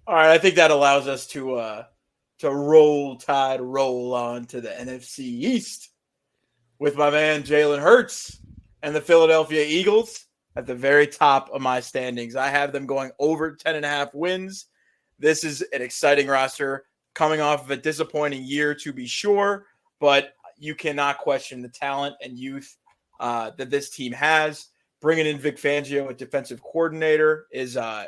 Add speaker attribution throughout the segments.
Speaker 1: All right, I think that allows us to roll on to the NFC East with my man Jalen Hurts and the Philadelphia Eagles at the very top of my standings. I have them going over 10.5 wins. This is an exciting roster coming off of a disappointing year, to be sure, but you cannot question the talent and youth that this team has. Bringing in Vic Fangio, a defensive coordinator, is an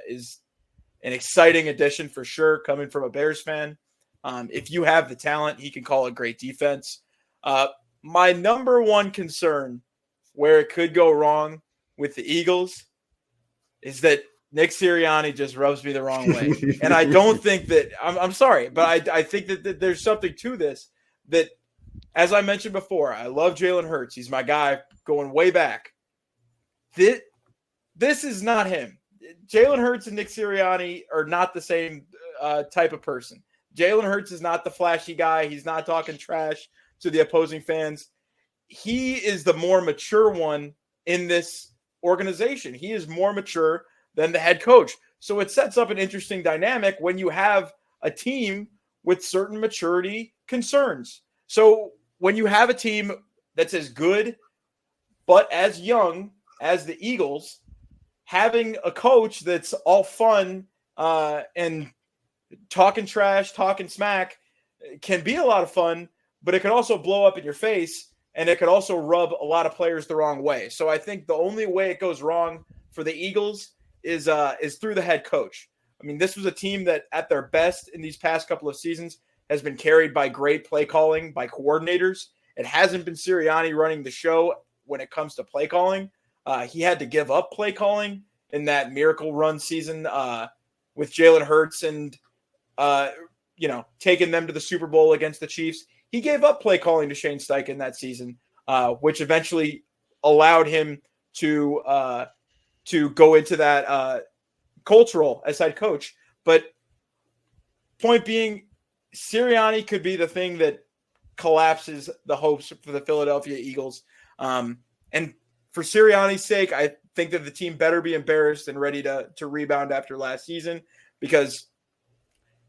Speaker 1: exciting addition for sure, coming from a Bears fan. If you have the talent, he can call a great defense. Uh, my number one concern where it could go wrong with the Eagles is that Nick Sirianni just rubs me the wrong way. And I don't think that I'm sorry, but I think that there's something to this that, as I mentioned before, I love Jalen Hurts. He's my guy going way back. This is not him. Jalen Hurts and Nick Sirianni are not the same type of person. Jalen Hurts is not the flashy guy. He's not talking trash to the opposing fans. He is the more mature one in this organization. He is more mature than the head coach. So it sets up an interesting dynamic when you have a team with certain maturity concerns. So when you have a team that's as good but as young as the Eagles, having a coach that's all fun and talking trash, talking smack can be a lot of fun, but it can also blow up in your face and it could also rub a lot of players the wrong way. So I think the only way it goes wrong for the Eagles is through the head coach. I mean, this was a team that at their best in these past couple of seasons has been carried by great play calling by coordinators. It hasn't been Sirianni running the show when it comes to play calling. He had to give up play calling in that miracle run season with Jalen Hurts and taking them to the Super Bowl against the Chiefs. He gave up play calling to Shane Steichen that season, which eventually allowed him to go into that cultural as head coach. But point being, Sirianni could be the thing that collapses the hopes for the Philadelphia Eagles. And for Sirianni's sake, I think that the team better be embarrassed and ready to rebound after last season because,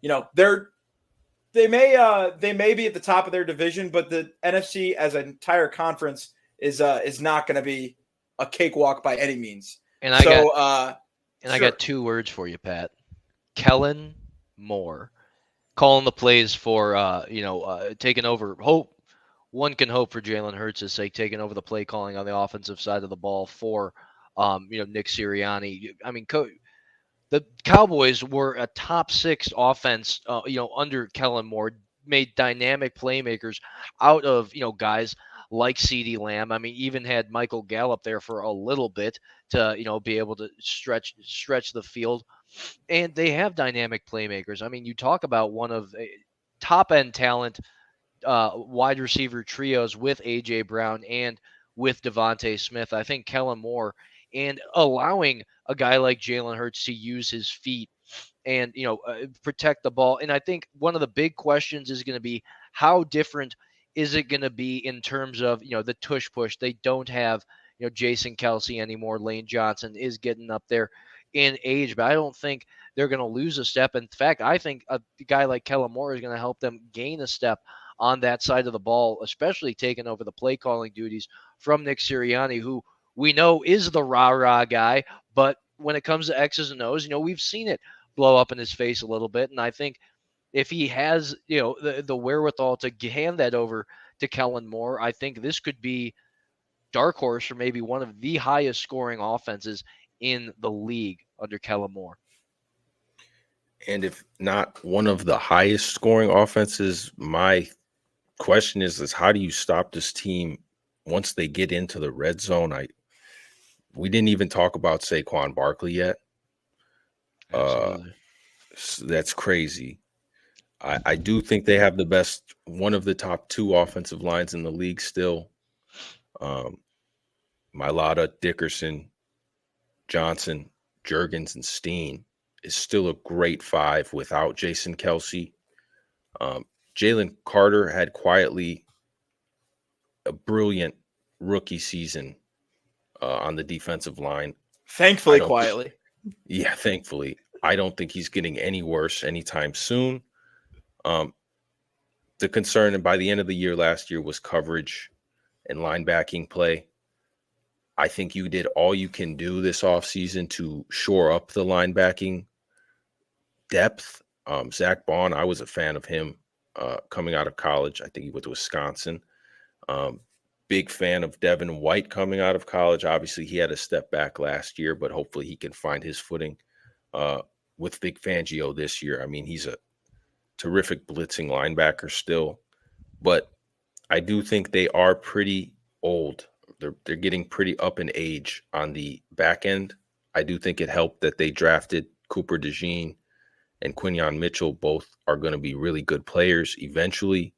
Speaker 1: they may be at the top of their division, but the NFC as an entire conference is not going to be a cakewalk by any means.
Speaker 2: And I got two words for you, Pat. Kellen Moore calling the plays for taking over. Hope one can hope for Jalen Hurts' sake, taking over the play calling on the offensive side of the ball for Nick Sirianni. I mean, the Cowboys were a top 6 offense, under Kellen Moore, made dynamic playmakers out of, guys like CeeDee Lamb. I mean, even had Michael Gallup there for a little bit to, be able to stretch the field. And they have dynamic playmakers. I mean, you talk about one of the top end talent wide receiver trios with A.J. Brown and with Devontae Smith. I think Kellen Moore and allowing a guy like Jalen Hurts to use his feet and protect the ball. And I think one of the big questions is going to be how different is it going to be in terms of the tush push. They don't have Jason Kelsey anymore. Lane Johnson is getting up there in age, but I don't think they're going to lose a step. In fact, I think a guy like Kellen Moore is going to help them gain a step on that side of the ball, especially taking over the play calling duties from Nick Sirianni, who we know is the rah-rah guy, but when it comes to X's and O's, we've seen it blow up in his face a little bit. And I think if he has, the wherewithal to hand that over to Kellen Moore, I think this could be dark horse for maybe one of the highest scoring offenses in the league under Kellen Moore.
Speaker 3: And if not one of the highest scoring offenses, my question is how do you stop this team once they get into the red zone? We didn't even talk about Saquon Barkley yet. That's crazy. I do think they have one of the top 2 offensive lines in the league still. Mailata, Dickerson, Johnson, Juergens, and Steen is still a great 5 without Jason Kelsey. Jalen Carter had quietly a brilliant rookie season on the defensive line.
Speaker 1: Thankfully, quietly.
Speaker 3: Yeah, thankfully. I don't think he's getting any worse anytime soon. The concern by the end of the year last year was coverage and linebacking play. I think you did all you can do this offseason to shore up the linebacking depth. Zach Bond, I was a fan of him coming out of college. I think he went to Wisconsin. Big fan of Devin White coming out of college. Obviously, he had a step back last year, but hopefully he can find his footing with Vic Fangio this year. I mean, he's a terrific blitzing linebacker still, but I do think they are pretty old. They're getting pretty up in age on the back end. I do think it helped that they drafted Cooper DeJean and Quinyon Mitchell. Both are going to be really good players eventually.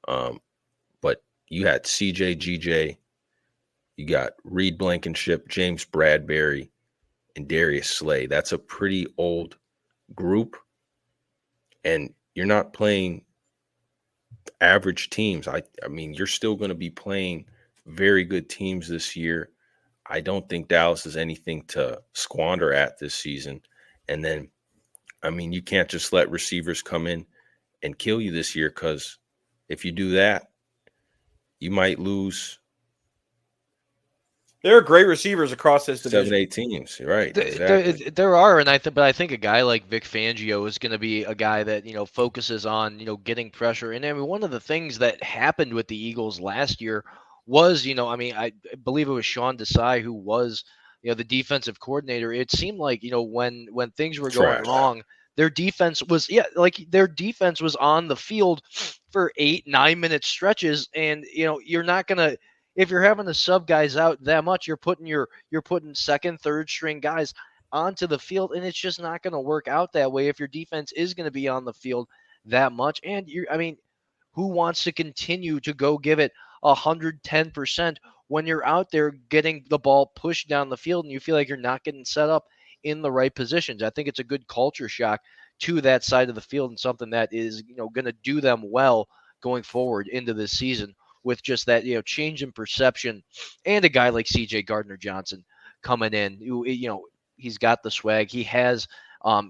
Speaker 3: But you had CJ, GJ, you got Reed Blankenship, James Bradbury, and Darius Slay. That's a pretty old group. And you're not playing average teams. I mean, you're still going to be playing very good teams this year. I don't think Dallas is anything to squander at this season. And then, I mean, you can't just let receivers come in and kill you this year, because if you do that, you might lose.
Speaker 1: There are great receivers across this division.
Speaker 3: 7-8 teams, right? Exactly.
Speaker 2: There are, and I think a guy like Vic Fangio is going to be a guy that focuses on getting pressure. And I mean, one of the things that happened with the Eagles last year was I believe it was Sean Desai who was the defensive coordinator. It seemed like when things were going wrong, their defense was on the field for 8-9 minute stretches, and you're not gonna. If you're having to sub guys out that much, you're putting second, third string guys onto the field, and it's just not going to work out that way if your defense is going to be on the field that much. And who wants to continue to go give it 110% when you're out there getting the ball pushed down the field and you feel like you're not getting set up in the right positions? I think it's a good culture shock to that side of the field, and something that is going to do them well going forward into this season, with just that change in perception, and a guy like CJ Gardner-Johnson coming in. He's got the swag. He has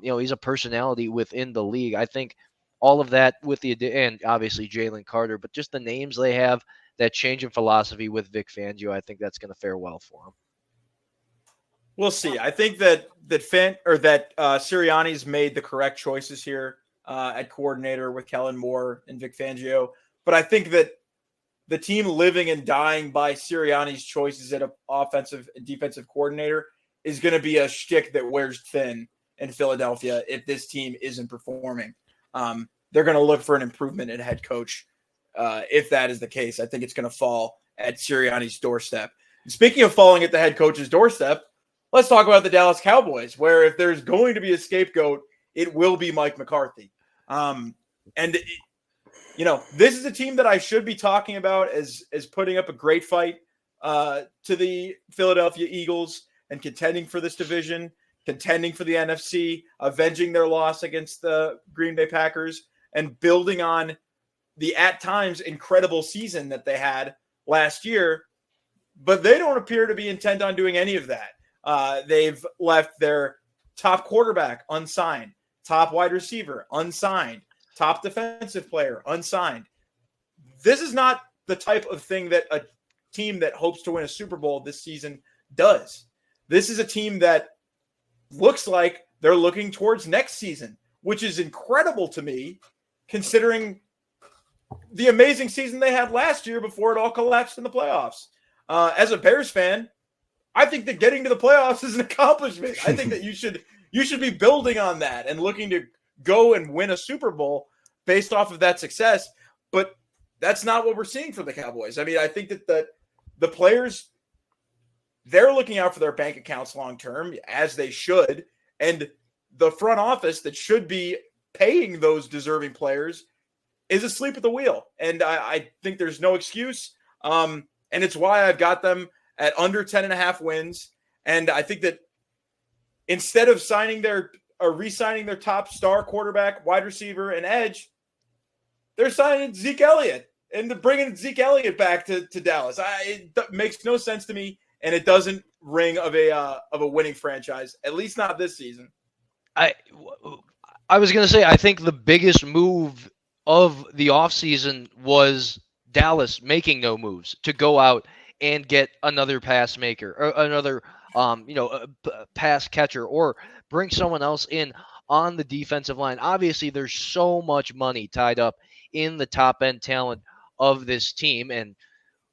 Speaker 2: he's a personality within the league. I think all of that with and obviously Jalen Carter, but just the names they have, that change in philosophy with Vic Fangio, I think that's going to fare well for him.
Speaker 1: We'll see. I think that Sirianni's made the correct choices here at coordinator with Kellen Moore and Vic Fangio, but I think that the team living and dying by Sirianni's choices at an offensive and defensive coordinator is going to be a shtick that wears thin in Philadelphia if this team isn't performing. They're going to look for an improvement in head coach. If that is the case, I think it's going to fall at Sirianni's doorstep. And speaking of falling at the head coach's doorstep, let's talk about the Dallas Cowboys, where if there's going to be a scapegoat, it will be Mike McCarthy. This is a team that I should be talking about as putting up a great fight to the Philadelphia Eagles and contending for this division, contending for the NFC, avenging their loss against the Green Bay Packers, and building on the at times incredible season that they had last year. But they don't appear to be intent on doing any of that. They've left their top quarterback unsigned, top wide receiver unsigned, top defensive player unsigned. This is not the type of thing that a team that hopes to win a Super Bowl this season does. This is a team that looks like they're looking towards next season, which is incredible to me, considering the amazing season they had last year before it all collapsed in the playoffs. As a Bears fan, I think that getting to the playoffs is an accomplishment. I think that you should be building on that and looking to go and win a Super Bowl based off of that success. But that's not what we're seeing from the Cowboys. I mean, I think that the players, they're looking out for their bank accounts long-term, as they should. And the front office that should be paying those deserving players is asleep at the wheel. And I think there's no excuse. And it's why I've got them at under 10.5 wins. And I think that instead of re-signing their top star quarterback, wide receiver, and edge, they're signing Zeke Elliott and bringing Zeke Elliott back to Dallas. It makes no sense to me, and it doesn't ring of a winning franchise, at least not this season.
Speaker 2: I was going to say, I think the biggest move of the offseason was Dallas making no moves to go out and get another pass maker or another, pass catcher, or bring someone else in on the defensive line. Obviously, there's so much money tied up in the top end talent of this team, and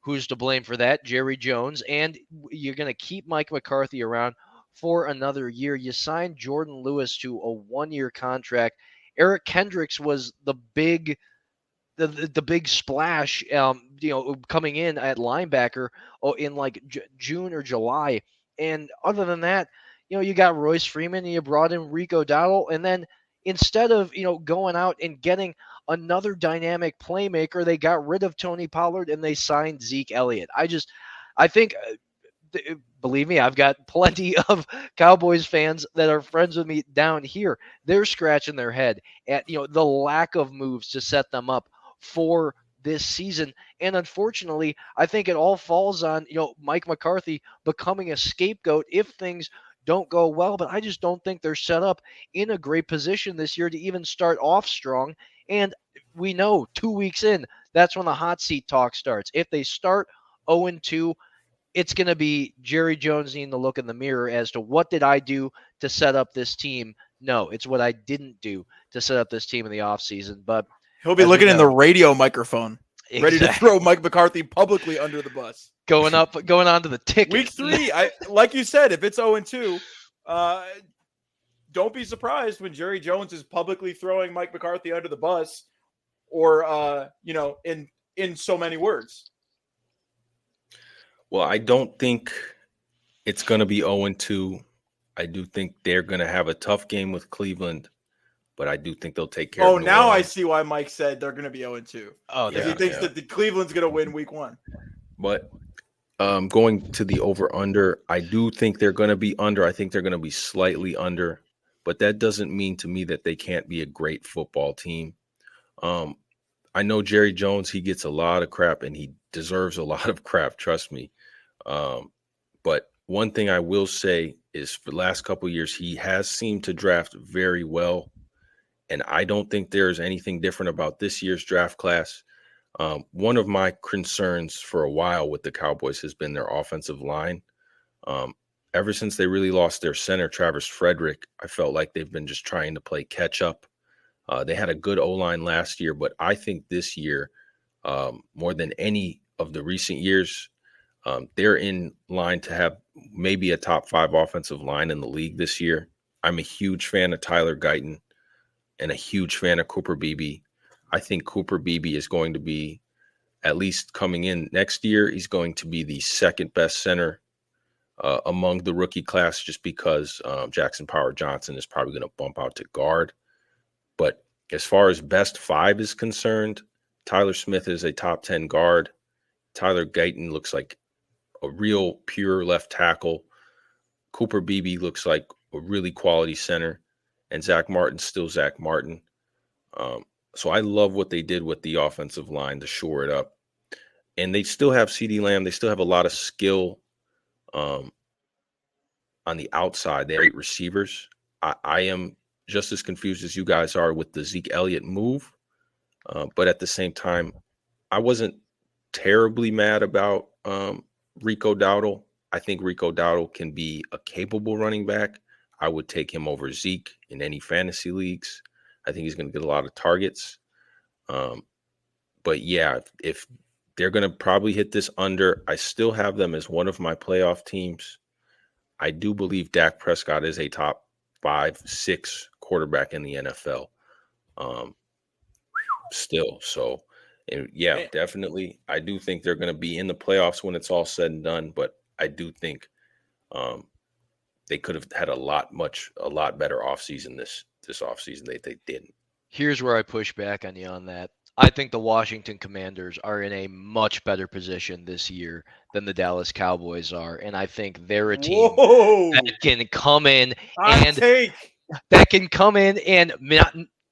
Speaker 2: who's to blame for that? Jerry Jones. And you're going to keep Mike McCarthy around for another year. You signed Jordan Lewis to a 1-year contract. Eric Kendricks was the big splash, coming in at linebacker in like June or July. And other than that, you got Royce Freeman, and you brought in Rico Dowdle, and then instead of going out and getting another dynamic playmaker, they got rid of Tony Pollard and they signed Zeke Elliott. I think, believe me, I've got plenty of Cowboys fans that are friends with me down here. They're scratching their head at the lack of moves to set them up for this season. And unfortunately, I think it all falls on Mike McCarthy becoming a scapegoat if things don't go well. But I just don't think they're set up in a great position this year to even start off strong. And we know 2 weeks in, that's when the hot seat talk starts. If they start 0-2, it's going to be Jerry Jones needing to look in the mirror as to what did I do to set up this team? No, it's what I didn't do to set up this team in the offseason. But
Speaker 1: he'll be looking in the radio microphone, ready to throw Mike McCarthy publicly under the bus.
Speaker 2: Going on to the ticket.
Speaker 1: Week 3, like you said, if it's 0-2, don't be surprised when Jerry Jones is publicly throwing Mike McCarthy under the bus, or in so many words.
Speaker 3: Well, I don't think it's going to be 0-2. I do think they're going to have a tough game with Cleveland, but I do think they'll take care of it.
Speaker 1: Oh, now I see why Mike said they're going to be 0-2.
Speaker 2: Oh,
Speaker 1: yeah, he thinks that the Cleveland's going to win week 1.
Speaker 3: But going to the over-under, I do think they're going to be under. I think they're going to be slightly under, but that doesn't mean to me that they can't be a great football team. I know Jerry Jones, he gets a lot of crap, and he deserves a lot of crap, trust me. But one thing I will say is for the last couple of years, he has seemed to draft very well. And I don't think there's anything different about this year's draft class. One of my concerns for a while with the Cowboys has been their offensive line. Ever since they really lost their center, Travis Frederick, I felt like they've been just trying to play catch up. They had a good O-line last year, but I think this year, more than any of the recent years, they're in line to have maybe a top 5 offensive line in the league this year. I'm a huge fan of Tyler Guyton and a huge fan of Cooper Beebe. I think Cooper Beebe is going to be, at least coming in next year, he's going to be the second best center among the rookie class, just because Jackson Power Johnson is probably going to bump out to guard. But as far as best 5 is concerned, Tyler Smith is a top 10 guard. Tyler Guyton looks like a real pure left tackle. Cooper Beebe looks like a really quality center. And Zach Martin's still Zach Martin. So I love what they did with the offensive line to shore it up. And they still have CeeDee Lamb. They still have a lot of skill on the outside. They have great receivers. I am just as confused as you guys are with the Zeke Elliott move. But at the same time, I wasn't terribly mad about Rico Dowdle. I think Rico Dowdle can be a capable running back. I would take him over Zeke in any fantasy leagues. I think he's going to get a lot of targets. But yeah, if they're going to probably hit this under, I still have them as one of my playoff teams. I do believe Dak Prescott is a top 5-6 quarterback in the NFL. Still. So, and yeah, definitely. I do think they're going to be in the playoffs when it's all said and done. But I do think they could have had a lot better offseason this offseason. They didn't.
Speaker 2: Here's where I push back on you on that. I think the Washington Commanders are in a much better position this year than the Dallas Cowboys are. And I think they're a team that can come in and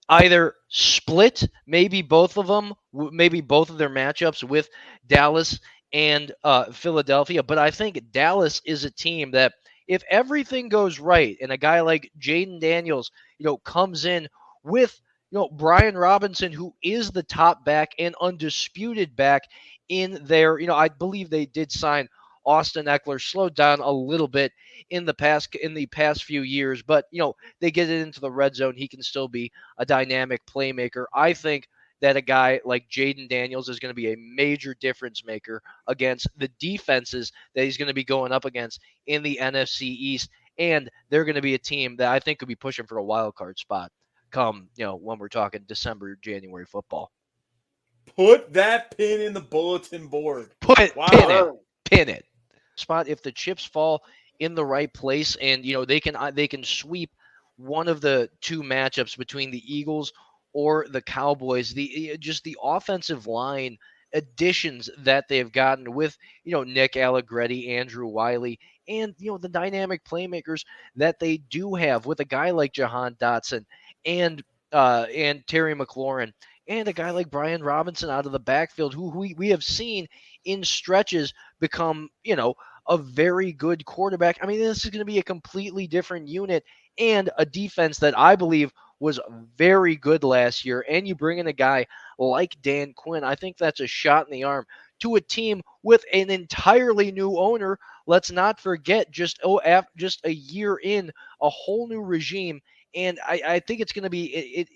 Speaker 2: either split maybe both of them, maybe both of their matchups with Dallas and Philadelphia. But I think Dallas is a team that if everything goes right and a guy like Jaden Daniels, comes in with, Brian Robinson, who is the top back and undisputed back in there, I believe they did sign Austin Eckler, slowed down a little bit in the past few years, but they get it into the red zone. He can still be a dynamic playmaker. I think that a guy like Jaden Daniels is going to be a major difference maker against the defenses that he's going to be going up against in the NFC East. And they're going to be a team that I think could be pushing for a wild card spot come, when we're talking December, January football.
Speaker 1: Put that pin in the bulletin board.
Speaker 2: Pin it. Spot if the chips fall in the right place and, they can sweep one of the two matchups between the Eagles or the Cowboys, the offensive line additions that they've gotten with, Nick Allegretti, Andrew Wiley, and, the dynamic playmakers that they do have with a guy like Jahan Dotson and Terry McLaurin and a guy like Brian Robinson out of the backfield, who we have seen in stretches become, a very good quarterback. I mean, this is going to be a completely different unit and a defense that I believe was very good last year. And you bring in a guy like Dan Quinn. I think that's a shot in the arm to a team with an entirely new owner. Let's not forget, just a year in, a whole new regime. And I think it's going to be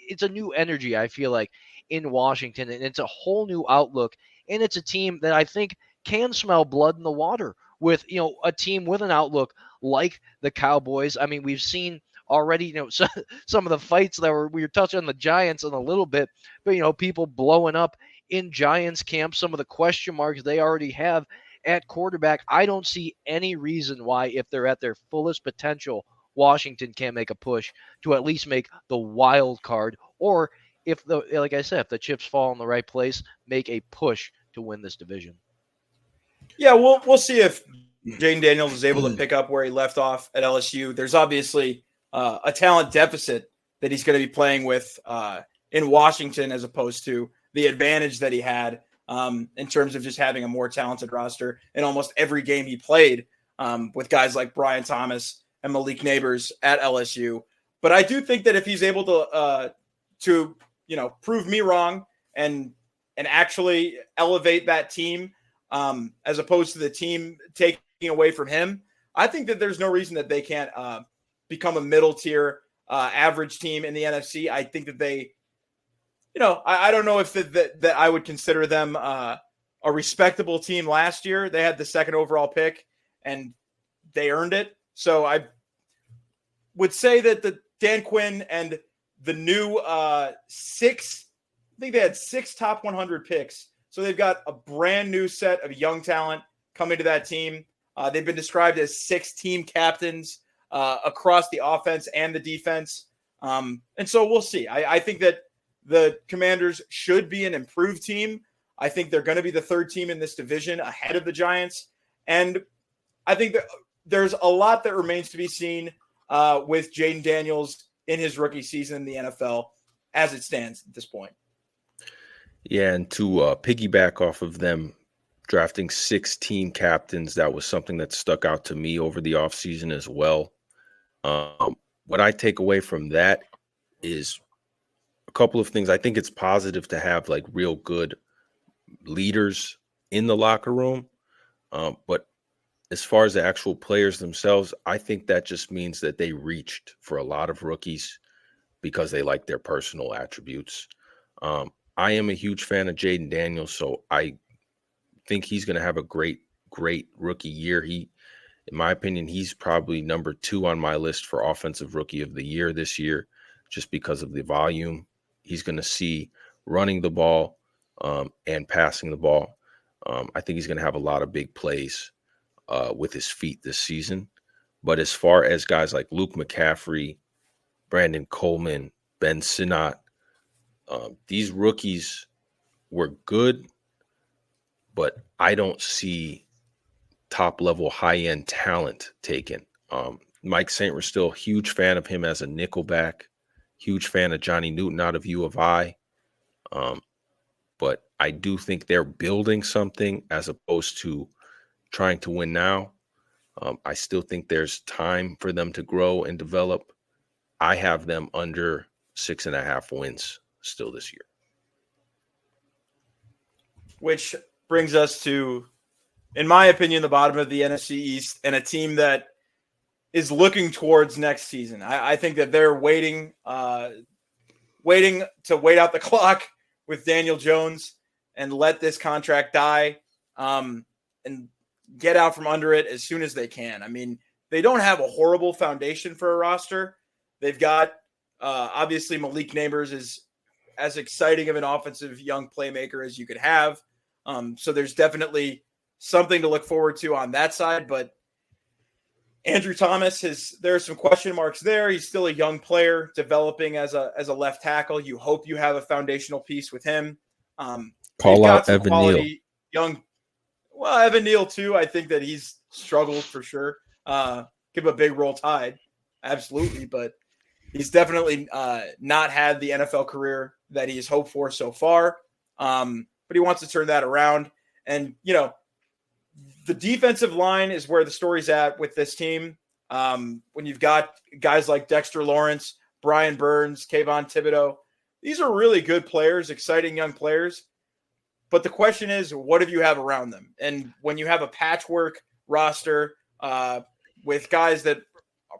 Speaker 2: it's a new energy, I feel like, in Washington. And it's a whole new outlook. And it's a team that I think can smell blood in the water with, a team with an outlook like the Cowboys. I mean, we've seen already, some of the fights that we were touching on the Giants in a little bit, but, people blowing up in Giants camp, some of the question marks they already have at quarterback. I don't see any reason why, if they're at their fullest potential, Washington can't make a push to at least make the wild card, or if like I said, if the chips fall in the right place, make a push to win this division.
Speaker 1: Yeah, we'll see if Jaden Daniels is able to pick up where he left off at LSU. There's obviously a talent deficit that he's going to be playing with in Washington, as opposed to the advantage that he had in terms of just having a more talented roster in almost every game he played with guys like Brian Thomas and Malik Neighbors at LSU. But I do think that if he's able to prove me wrong and actually elevate that team, as opposed to the team taking away from him, I think that there's no reason that they can't become a middle tier average team in the NFC. I think that they, I don't know if that I would consider them a respectable team last year. They had the second overall pick and they earned it. So I would say that the Dan Quinn and the new six, I think they had 6 top 100 picks. So they've got a brand new set of young talent coming to that team. They've been described as 6 team captains across the offense and the defense. And so we'll see. I think that the Commanders should be an improved team. I think they're going to be the 3rd team in this division ahead of the Giants. And I think that there's a lot that remains to be seen with Jaden Daniels in his rookie season in the NFL as it stands at this point.
Speaker 3: Yeah, and to piggyback off of them drafting 6 team captains, that was something that stuck out to me over the offseason as well. What I take away from that is a couple of things. I think it's positive to have like real good leaders in the locker room. But as far as the actual players themselves, I think that just means that they reached for a lot of rookies because they like their personal attributes. I am a huge fan of Jaden Daniels, so I think he's going to have a great rookie year. In my opinion, he's probably number 2 on my list for offensive rookie of the year this year, just because of the volume he's going to see running the ball and passing the ball. I think he's going to have a lot of big plays with his feet this season. But as far as guys like Luke McCaffrey, Brandon Coleman, Ben Sinnott, these rookies were good, but I don't see top-level, high-end talent taken. Mike Saint was still a huge fan of him as a nickelback, huge fan of Johnny Newton out of U of I. But I do think they're building something as opposed to trying to win now. I still think there's time for them to grow and develop. I have them under 6.5 wins still this year.
Speaker 1: Which brings us to, in my opinion, the bottom of the NFC East and a team that is looking towards next season. I think that they're waiting to wait out the clock with Daniel Jones and let this contract die and get out from under it as soon as they can. I mean, they don't have a horrible foundation for a roster. They've got obviously Malik Neighbors is as exciting of an offensive young playmaker as you could have. So there's definitely something to look forward to on that side. But Andrew Thomas, there are some question marks there. He's still a young player developing as a left tackle. You hope you have a foundational piece with him.
Speaker 3: Call out Evan Neal.
Speaker 1: Evan Neal too. I think that he's struggled for sure. Give a big roll tide. Absolutely. But he's definitely not had the NFL career that he's hoped for so far. But he wants to turn that around. And, the defensive line is where the story's at with this team. When you've got guys like Dexter Lawrence, Brian Burns, Kayvon Thibodeau, these are really good players, exciting young players. But the question is, what do you have around them? And when you have a patchwork roster with guys that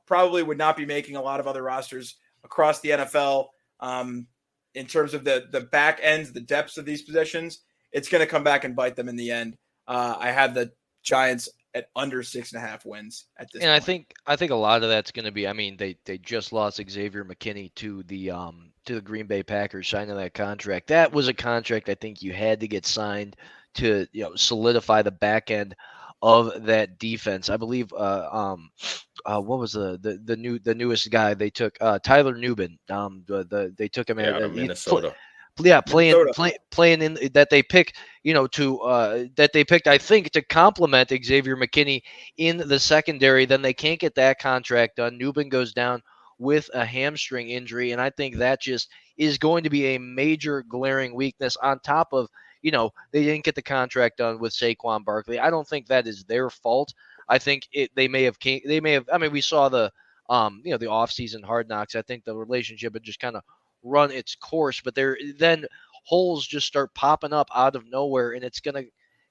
Speaker 1: probably would not be making a lot of other rosters across the NFL in terms of the back ends, the depths of these positions, it's going to come back and bite them in the end. I have the Giants at under 6.5 wins at this point.
Speaker 2: And I think a lot of that's going to be, I mean, they just lost Xavier McKinney to the Green Bay Packers, signing that contract. That was a contract I think you had to get signed to solidify the back end of that defense. I believe what was the newest guy they took? Tyler Nubin. They took him
Speaker 3: out of Minnesota.
Speaker 2: Playing in that they pick, that they picked, I think, to complement Xavier McKinney in the secondary. Then they can't get that contract done. Nubin goes down with a hamstring injury, and I think that just is going to be a major glaring weakness on top of, they didn't get the contract done with Saquon Barkley. I don't think that is their fault. I think they may have, I mean, we saw the offseason Hard Knocks. I think the relationship had just kind of run its course, but then holes just start popping up out of nowhere, and it's going to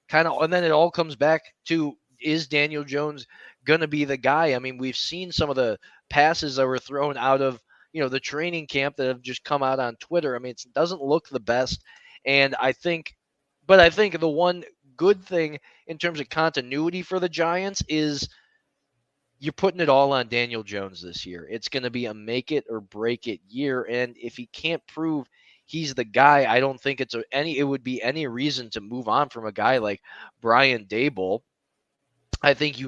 Speaker 2: and then it all comes back to, is Daniel Jones going to be the guy? I mean, we've seen some of the passes that were thrown out of, the training camp that have just come out on Twitter. I mean, it doesn't look the best. And I think the one good thing in terms of continuity for the Giants is you're putting it all on Daniel Jones this year. It's going to be a make it or break it year. And if he can't prove he's the guy, I don't think it would be any reason to move on from a guy like Brian Daboll. I think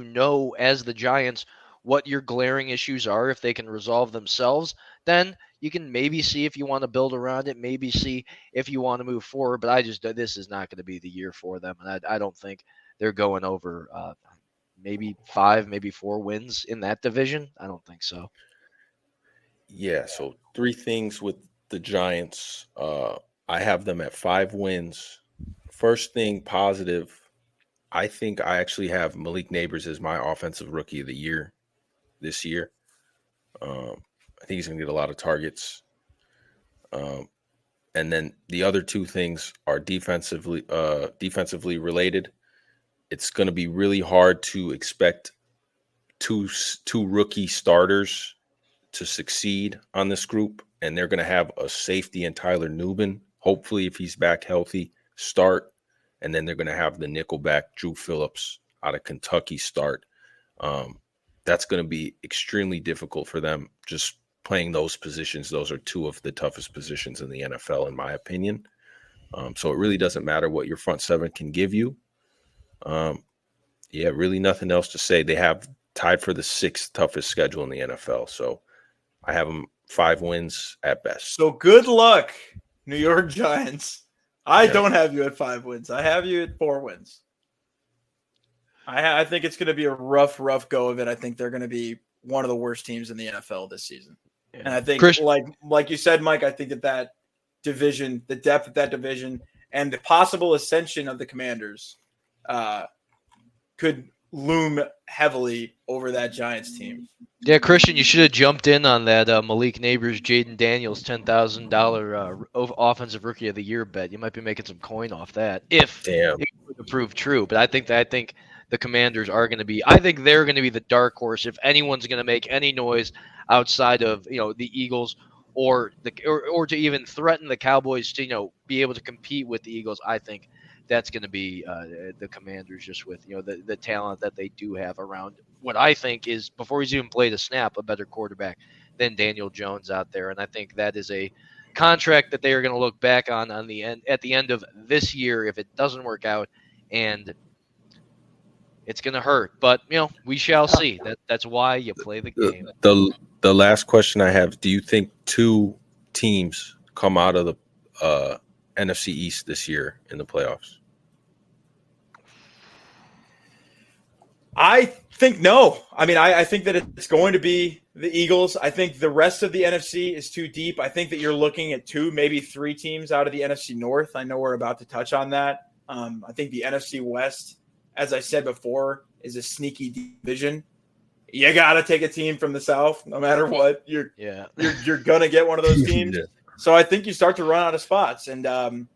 Speaker 2: as the Giants what your glaring issues are. If they can resolve themselves, then you can maybe see if you want to build around it, maybe see if you want to move forward. But this is not going to be the year for them. And I don't think they're going over maybe 5, maybe 4 wins in that division. I don't think so.
Speaker 3: Yeah. So 3 things with the Giants. I have them at 5 wins. First thing positive, I think I actually have Malik Neighbors as my offensive rookie of the year this year. I think he's going to get a lot of targets. And then the other 2 things are defensively related. It's going to be really hard to expect two rookie starters to succeed on this group, and they're going to have a safety in Tyler Nubin, hopefully if he's back healthy, start, and then they're going to have the nickelback Drew Phillips out of Kentucky start. That's going to be extremely difficult for them just playing those positions. Those are 2 of the toughest positions in the NFL, in my opinion. So it really doesn't matter what your front 7 can give you. Really nothing else to say. They have tied for the 6th toughest schedule in the NFL. So I have them 5 wins at best.
Speaker 1: So good luck, New York Giants. I don't have you at 5 wins. I have you at 4 wins. I think it's going to be a rough go of it. I think they're going to be one of the worst teams in the NFL this season. Yeah. And I think, like you said, Mike, I think that division, the depth of that division, and the possible ascension of the Commanders could loom heavily over that Giants team.
Speaker 2: Yeah, Christian, you should have jumped in on that Malik Neighbors, Jaden Daniels, $10,000 offensive rookie of the year bet. You might be making some coin off that if
Speaker 3: Damn.
Speaker 2: it were to prove true. But I think the Commanders are going to be. I think they're going to be the dark horse if anyone's going to make any noise outside of the Eagles or to even threaten the Cowboys to be able to compete with the Eagles. I think that's going to be the Commanders, just with the talent that they do have around what I think is, before he's even played a snap, a better quarterback than Daniel Jones out there. And I think that is a contract that they are going to look back on the end at the end of this year if it doesn't work out, and it's going to hurt. But we shall see. That's why you play the game.
Speaker 3: The last question I have: do you think two teams come out of the NFC East this year in the playoffs?
Speaker 1: I think no. I mean, I think that it's going to be the Eagles. I think the rest of the NFC is too deep. I think that you're looking at 2, maybe 3 teams out of the NFC North. I know we're about to touch on that. I think the NFC West, as I said before, is a sneaky division. You got to take a team from the South, no matter what. You're going to get one of those teams. Yeah. So I think you start to run out of spots. And,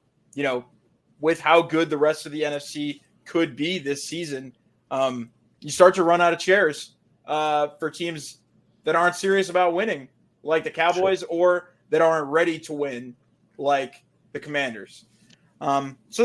Speaker 1: with how good the rest of the NFC could be this season, you start to run out of chairs for teams that aren't serious about winning, like the Cowboys, or that aren't ready to win, like the Commanders. So